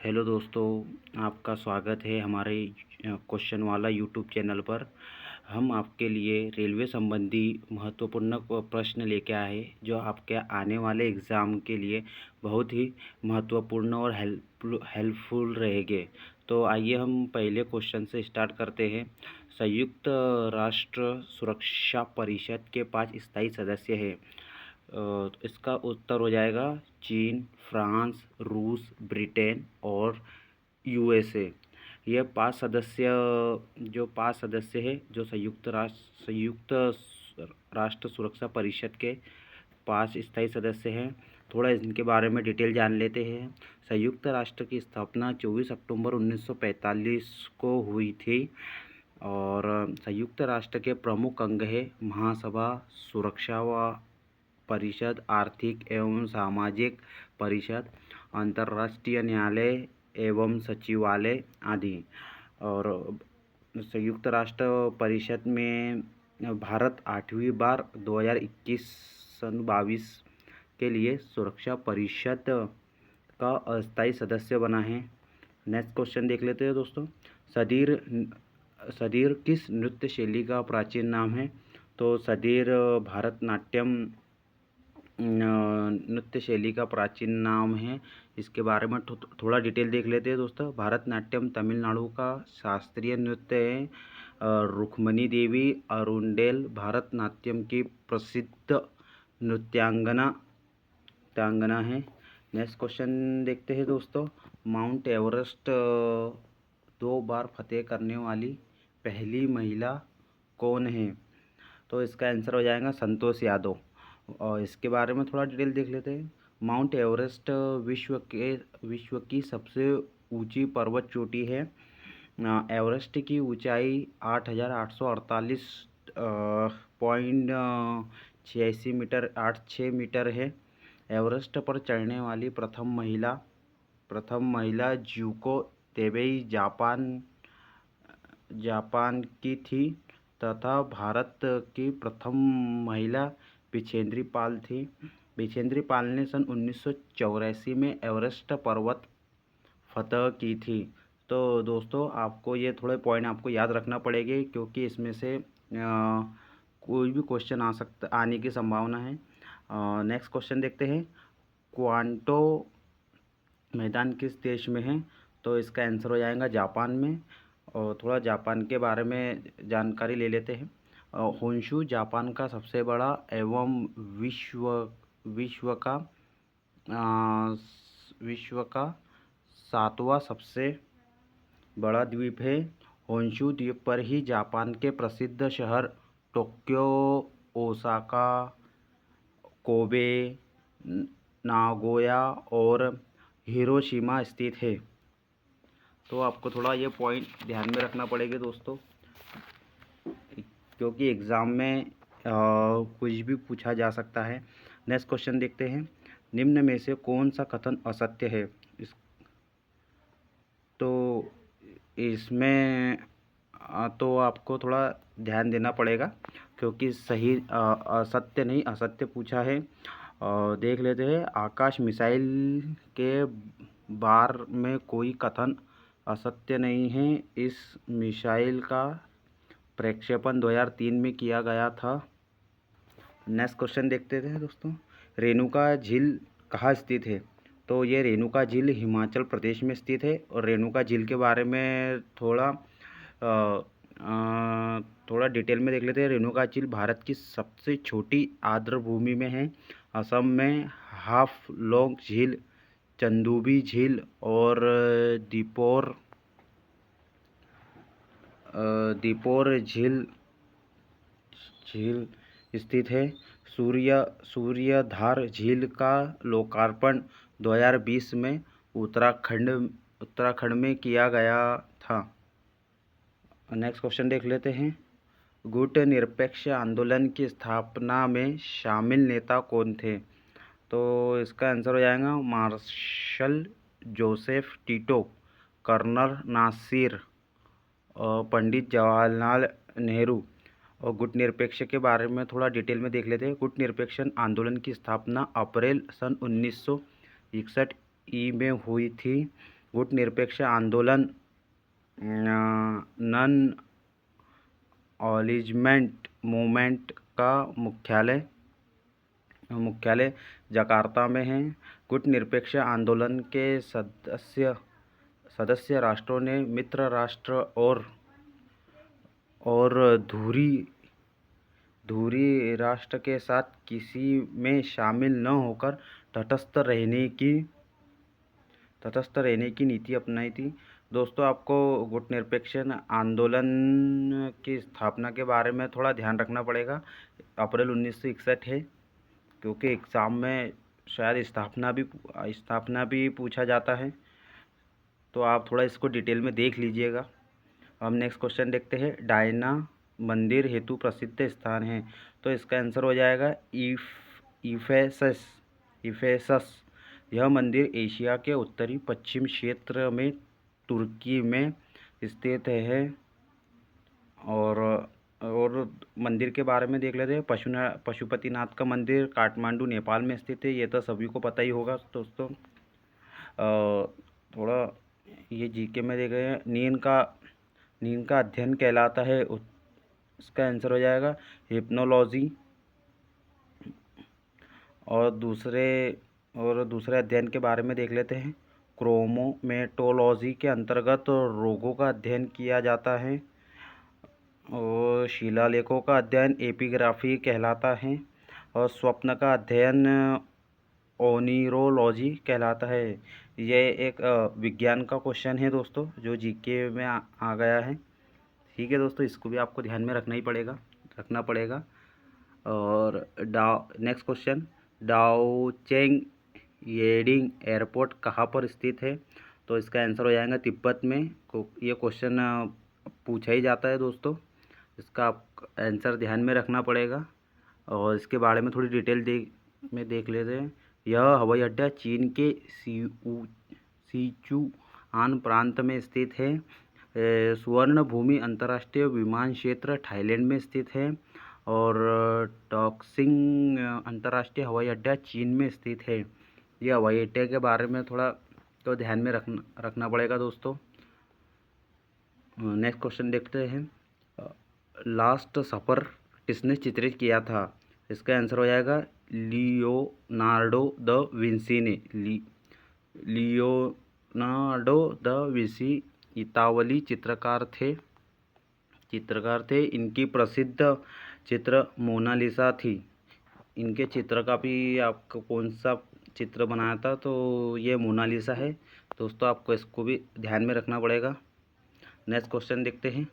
Hello दोस्तों, आपका स्वागत है हमारे क्वेश्चन वाला यूट्यूब चैनल पर। हम आपके लिए रेलवे संबंधी महत्वपूर्ण प्रश्न लेके आए जो आपके आने वाले एग्ज़ाम के लिए बहुत ही महत्वपूर्ण और हेल्पफुल रहेंगे। तो आइए हम पहले क्वेश्चन से स्टार्ट करते हैं। संयुक्त राष्ट्र सुरक्षा परिषद के 5 स्थायी सदस्य हैं। इसका उत्तर हो जाएगा चीन, फ्रांस, रूस, ब्रिटेन और यूएसए। ये 5 सदस्य हैं जो संयुक्त राष्ट्र सुरक्षा परिषद के 5 स्थायी सदस्य हैं। थोड़ा इनके बारे में डिटेल जान लेते हैं। संयुक्त राष्ट्र की स्थापना 24 अक्टूबर 1945 को हुई थी और संयुक्त राष्ट्र के प्रमुख अंग है महासभा, सुरक्षा व परिषद, आर्थिक एवं सामाजिक परिषद, अंतर्राष्ट्रीय न्यायालय एवं सचिवालय आदि। और संयुक्त राष्ट्र परिषद में भारत 8वीं बार 2021 सन 22 के लिए सुरक्षा परिषद का अस्थायी सदस्य बना है। नेक्स्ट क्वेश्चन देख लेते हैं दोस्तों। सदीर किस नृत्य शैली का प्राचीन नाम है? तो सदीर भारतनाट्यम नृत्य शैली का प्राचीन नाम है। इसके बारे में थोड़ा डिटेल देख लेते हैं दोस्तों। भारतनाट्यम तमिलनाडु का शास्त्रीय नृत्य है। रुक्मणी देवी अरुंडेल भारतनाट्यम की प्रसिद्ध नृत्यांगना है। नेक्स्ट क्वेश्चन देखते हैं दोस्तों। माउंट एवरेस्ट 2 बार फतेह करने वाली पहली महिला कौन है? तो इसका आंसर हो जाएगा संतोष यादव। और इसके बारे में थोड़ा डिटेल देख लेते हैं। माउंट एवरेस्ट विश्व की सबसे ऊंची पर्वत चोटी है। एवरेस्ट की ऊंचाई 8,848.86 मीटर 86 मीटर है। एवरेस्ट पर चढ़ने वाली प्रथम महिला जुको तेबेई जापान की थी तथा भारत की प्रथम महिला बिछेंद्री पाल थी। बिछेंद्री पाल ने सन 1984 में एवरेस्ट पर्वत फतह की थी। तो दोस्तों आपको ये थोड़े पॉइंट आपको याद रखना पड़ेंगे क्योंकि इसमें से कोई भी क्वेश्चन आने की संभावना है। नेक्स्ट क्वेश्चन देखते हैं। क्वांटो मैदान किस देश में है? तो इसका आंसर हो जाएगा जापान में। और थोड़ा जापान के बारे में जानकारी ले लेते हैं। होन्शु जापान का सबसे बड़ा एवं विश्व का 7वां सबसे बड़ा द्वीप है। होन्शु द्वीप पर ही जापान के प्रसिद्ध शहर टोक्यो, ओसाका, कोबे, नागोया और हिरोशिमा स्थित है। तो आपको थोड़ा ये पॉइंट ध्यान में रखना पड़ेगा दोस्तों क्योंकि एग्ज़ाम में कुछ भी पूछा जा सकता है। नेक्स्ट क्वेश्चन देखते हैं। निम्न में से कौन सा कथन असत्य है? तो इसमें तो आपको थोड़ा ध्यान देना पड़ेगा क्योंकि सही असत्य नहीं असत्य पूछा है। देख लेते हैं। आकाश मिसाइल के बारे में कोई कथन असत्य नहीं है। इस मिसाइल का प्रक्षेपण 2003 में किया गया था। नेक्स्ट क्वेश्चन देखते हैं दोस्तों। रेणुका झील कहाँ स्थित है? तो ये रेणुका झील हिमाचल प्रदेश में स्थित है। और रेणुका झील के बारे में थोड़ा डिटेल में देख लेते हैं। रेणुका झील भारत की सबसे छोटी आर्द्रभूमि में है। असम में हाफलोंग झील, चंदुबी झील और दीपोर झील स्थित है। सूर्यधार झील का लोकार्पण 2020 में उत्तराखंड में किया गया था। नेक्स्ट क्वेश्चन देख लेते हैं। गुट निरपेक्ष आंदोलन की स्थापना में शामिल नेता कौन थे? तो इसका आंसर हो जाएगा marshal Joseph Tito, colonel Nasser, Pandit Jawaharlal Nehru. और गुट निरपेक्ष के बारे में थोड़ा डिटेल में देख लेते हैं। गुट निरपेक्ष आंदोलन की स्थापना अप्रैल सन 1961 में हुई थी गुटनिरपेक्ष आंदोलन नॉन अलिजमेंट मूवमेंट का मुख्यालय जकार्ता में है। गुटनिरपेक्ष आंदोलन के सदस्य राष्ट्रों ने मित्र राष्ट्र और धुरी राष्ट्र के साथ किसी में शामिल न होकर तटस्थ रहने की नीति अपनाई थी। दोस्तों, आपको गुटनिरपेक्ष आंदोलन की स्थापना के बारे में थोड़ा ध्यान रखना पड़ेगा। अप्रैल 1961 है, क्योंकि एग्ज़ाम में शायद स्थापना भी पूछा जाता है, तो आप थोड़ा इसको डिटेल में देख लीजिएगा। हम नेक्स्ट क्वेश्चन देखते हैं। डायना मंदिर हेतु प्रसिद्ध स्थान है, तो इसका आंसर हो जाएगा इफेसस। यह मंदिर एशिया के उत्तरी पश्चिम क्षेत्र में तुर्की में स्थित है। और मंदिर के बारे में देख लेते हैं। पशुपतिनाथ का मंदिर काठमांडू नेपाल में स्थित है। ये तो सभी को पता ही होगा दोस्तों। थोड़ा ये जीके में देख रहे हैं। नींद का अध्ययन कहलाता है, इसका आंसर हो जाएगा हिप्नोलॉजी। और दूसरे अध्ययन के बारे में देख लेते हैं। क्रोमोमेटोलॉजी के अंतर्गत रोगों का अध्ययन किया जाता है। और शिलालेखों का अध्ययन एपिग्राफी कहलाता है। और स्वप्न का अध्ययन ओनिरोलॉजी कहलाता है। ये एक विज्ञान का क्वेश्चन है दोस्तों, जो जीके में आ गया है। ठीक है दोस्तों, इसको भी आपको ध्यान में रखना पड़ेगा। और नेक्स्ट क्वेश्चन, डाओचेंग येडिंग एयरपोर्ट कहाँ पर स्थित है, तो इसका आंसर हो जाएगा तिब्बत में। ये क्वेश्चन पूछा ही जाता है दोस्तों, इसका आंसर ध्यान में रखना पड़ेगा। और इसके बारे में थोड़ी डिटेल देख लेते हैं। यह हवाई अड्डा चीन के सिचुआन प्रांत में स्थित है। स्वर्ण भूमि अंतर्राष्ट्रीय विमान क्षेत्र थाईलैंड में स्थित है। और टॉक्सिंग अंतर्राष्ट्रीय हवाई अड्डा चीन में स्थित है। ये हवाई अड्डे के बारे में थोड़ा तो ध्यान में रखना पड़ेगा दोस्तों। नेक्स्ट क्वेश्चन देखते हैं। लास्ट सफर किसने चित्रित किया था, इसका आंसर हो जाएगा लियोनार्डो द विंसी ने। लियोनार्डो द विंसी इतावली चित्रकार थे। इनकी प्रसिद्ध चित्र मोनालिसा थी। इनके चित्र का भी आपको कौन सा चित्र बनाया था, तो ये मोनालिसा है दोस्तों, आपको इसको भी ध्यान में रखना पड़ेगा। नेक्स्ट क्वेश्चन देखते हैं।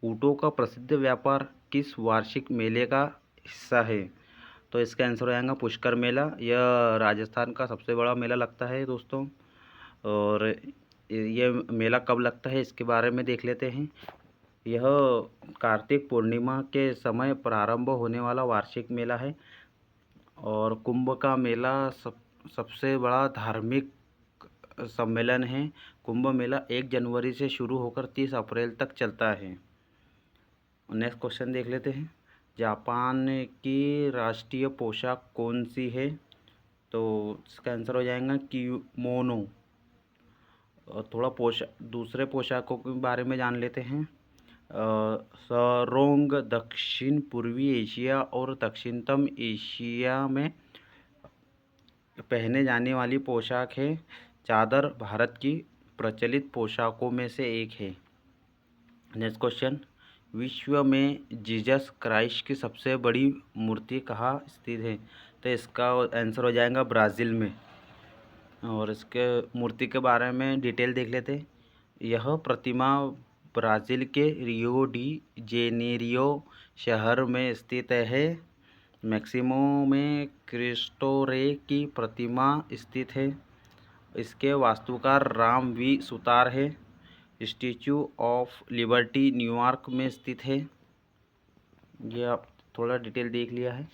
ऊँटों का प्रसिद्ध व्यापार किस वार्षिक मेले का हिस्सा है, तो इसका आंसर हो जाएगा पुष्कर मेला। यह राजस्थान का सबसे बड़ा मेला लगता है दोस्तों। और ये मेला कब लगता है, इसके बारे में देख लेते हैं। यह कार्तिक पूर्णिमा के समय प्रारंभ होने वाला वार्षिक मेला है। और कुंभ का मेला सबसे बड़ा धार्मिक सम्मेलन है। कुंभ मेला 1 जनवरी से शुरू होकर 30 अप्रैल तक चलता है। नेक्स्ट क्वेश्चन देख लेते हैं। जापान की राष्ट्रीय पोशाक कौन सी है, तो इसका आंसर हो जाएगा किमोनो। और थोड़ा दूसरे पोशाकों के बारे में जान लेते हैं। सरोंग दक्षिण पूर्वी एशिया और दक्षिणतम एशिया में पहने जाने वाली पोशाक है। चादर भारत की प्रचलित पोशाकों में से एक है। नेक्स्ट क्वेश्चन, विश्व में जीसस क्राइस्ट की सबसे बड़ी मूर्ति कहाँ स्थित है, तो इसका आंसर हो जाएगा ब्राज़ील में। और इसके मूर्ति के बारे में डिटेल देख लेते हैं। यह प्रतिमा ब्राज़ील के रियो डी जेनेरियो शहर में स्थित है। मैक्सिमो में क्रिस्टो रे की प्रतिमा स्थित है। इसके वास्तुकार राम वी सुतार है। स्टैचू ऑफ लिबर्टी न्यूयॉर्क में स्थित है। ये आप थोड़ा डिटेल देख लिया है,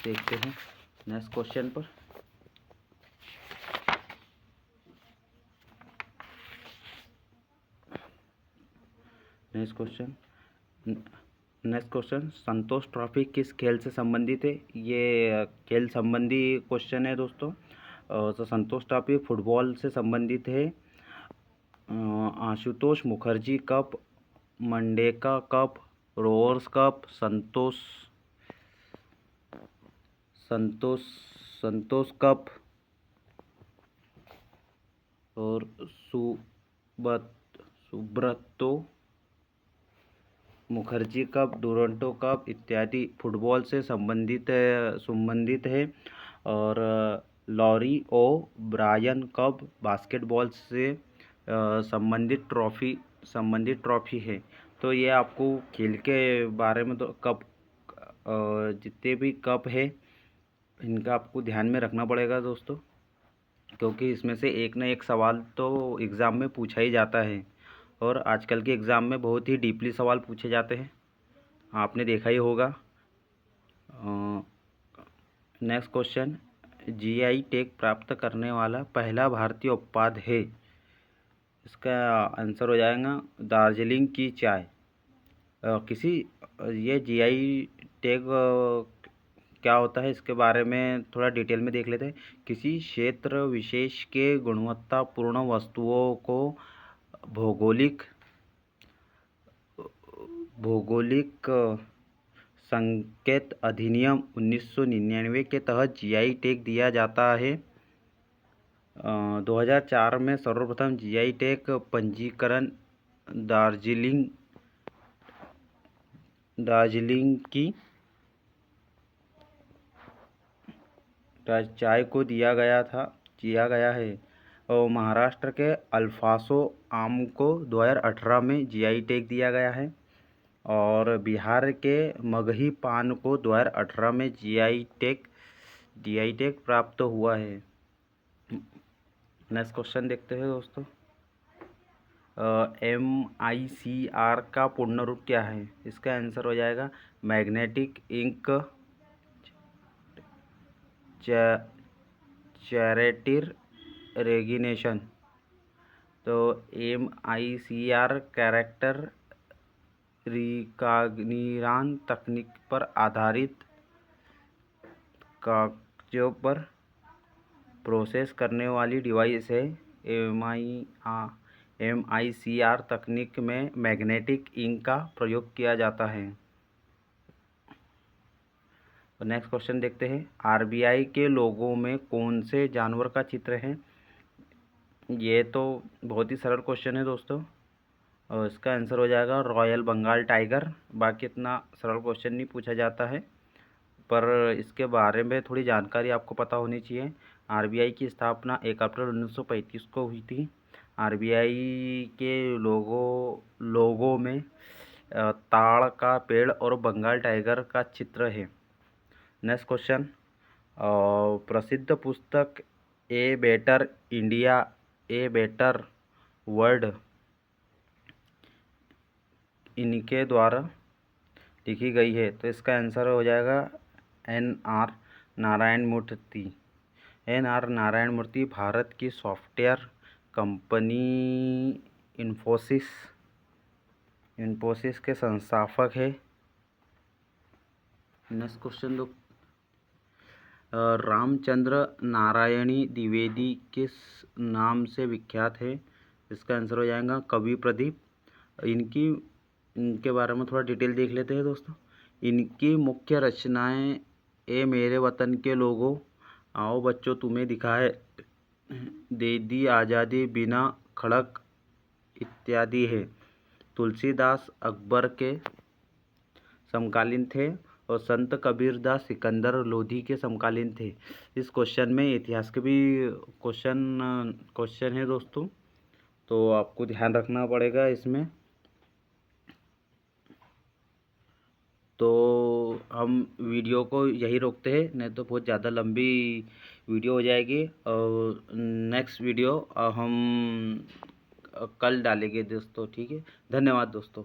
देखते हैं नेक्स्ट क्वेश्चन पर। नेक्स्ट क्वेश्चन, संतोष ट्रॉफी किस खेल से संबंधित है, ये खेल संबंधी क्वेश्चन है दोस्तों। तो संतोष ट्रॉफी फुटबॉल से संबंधित है। आशुतोष मुखर्जी कप, मंडेका cup, Rovers cup, Santosh cup और Subroto Mukherjee cup, Durand cup इत्यादि फुटबॉल से संबंधित है। और Larry O'Brien cup basketball से संबंधित ट्रॉफी है। तो ये आपको खेल के बारे में तो कप जितने भी कप है इनका आपको ध्यान में रखना पड़ेगा दोस्तों, क्योंकि इसमें से एक न एक सवाल तो एग्ज़ाम में पूछा ही जाता है और आजकल के एग्ज़ाम में बहुत ही डीपली सवाल पूछे जाते हैं, आपने देखा ही होगा। नेक्स्ट क्वेश्चन, जीआई टैग प्राप्त करने वाला पहला भारतीय उत्पाद है। इसका आंसर हो जाएगा दार्जिलिंग की चाय। ये जीआई टैग क्या होता है इसके बारे में थोड़ा डिटेल में देख लेते हैं। किसी क्षेत्र विशेष के गुणवत्तापूर्ण वस्तुओं को भौगोलिक संकेत अधिनियम 1999 के तहत जीआई टैग दिया जाता है। 2004 में सर्वप्रथम जीआई टैग पंजीकरण दार्जिलिंग की चाय को दिया गया है और महाराष्ट्र के अल्फांसो आम को 2018 में जीआई टैग दिया गया है और बिहार के मगही पान को 2018 में जीआई टैग प्राप्त हुआ है। नेक्स्ट क्वेश्चन देखते हैं दोस्तों, MICR का पूर्ण रूप क्या है। इसका आंसर हो जाएगा मैग्नेटिक इंक चैरेटिर रेगिनेशन। तो MICR कैरेक्टर रिकॉग्निशन तकनीक पर आधारित कागजों पर प्रोसेस करने वाली डिवाइस है। MICR तकनीक में मैग्नेटिक इंक का प्रयोग किया जाता है। नेक्स्ट क्वेश्चन देखते हैं, RBI के लोगो में कौन से जानवर का चित्र है। ये तो बहुत ही सरल क्वेश्चन है दोस्तों और इसका आंसर हो जाएगा रॉयल बंगाल टाइगर। बाकी इतना सरल क्वेश्चन नहीं पूछा जाता है, पर इसके बारे में थोड़ी जानकारी आपको पता होनी चाहिए। RBI की स्थापना 1 अप्रैल 1935 को हुई थी। RBI के लोगो में ताड़ का पेड़ और बंगाल टाइगर का चित्र है। नेक्स्ट क्वेश्चन, प्रसिद्ध पुस्तक a better India a better world इनके द्वारा लिखी गई है। तो इसका आंसर हो जाएगा NR नारायण मूर्ति भारत की सॉफ्टवेयर कंपनी इन्फोसिस के संस्थापक है। नेक्स्ट क्वेश्चन दो, रामचंद्र नारायणी द्विवेदी किस नाम से विख्यात है। इसका आंसर हो जाएगा कवि प्रदीप। इनके बारे में थोड़ा डिटेल देख लेते हैं दोस्तों। इनकी मुख्य रचनाएं ए मेरे वतन के लोगों, आओ बच्चों तुम्हें दिखाए, दे दी आज़ादी, बिना खड़क इत्यादि है। तुलसीदास अकबर के समकालीन थे और संत कबीरदास सिकंदर लोधी के समकालीन थे। इस क्वेश्चन में इतिहास के भी क्वेश्चन है दोस्तों, तो आपको ध्यान रखना पड़ेगा इसमें। तो हम वीडियो को यही रोकते हैं, नहीं तो बहुत ज़्यादा लंबी वीडियो हो जाएगी और नेक्स्ट वीडियो हम कल डालेंगे दोस्तों। ठीक है, धन्यवाद दोस्तों।